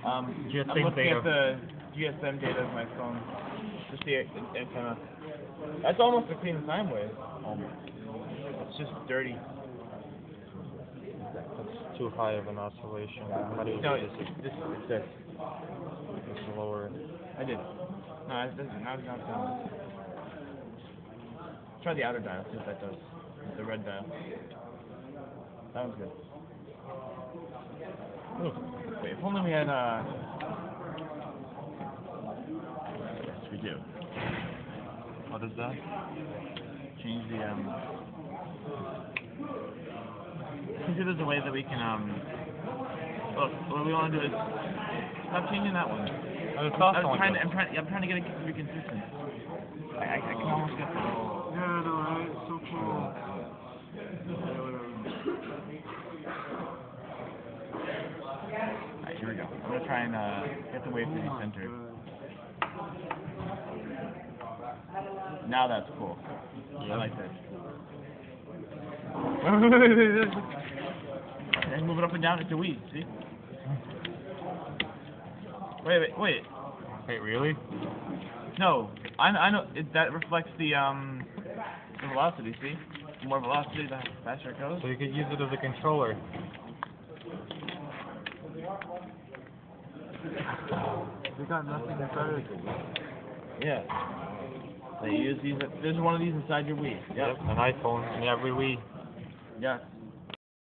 GSM I'm looking data. at the GSM data of my phone to see it antenna. That's almost a clean sine wave. Almost. It's just dirty. That's too high of an oscillation. How do you No, do it's this? this. It's lower. I did. No, it doesn't. Now it's down. Try the outer dial, see if that does. The red dial. That one's good. Ooh. Wait, if only we had, yes, we do. What is that? Change the, I think there's a way that we can, look, what we want to do is, stop changing that one. Oh, I'm trying to get it to be consistent. I can almost get that. Yeah, I know, right? It's so cool. Alright, here we go. I'm going to try and get the wave to be centered. Now that's cool. I like this. And move it up and down. It's a weed, see? Wait. Wait, really? No, I know. That reflects the velocity, see? The more velocity, the faster it goes. So you could use it as a controller. They got nothing better. Yeah. They use these. There's one of these inside your Wii. Yep, an iPhone in every Wii. Yeah.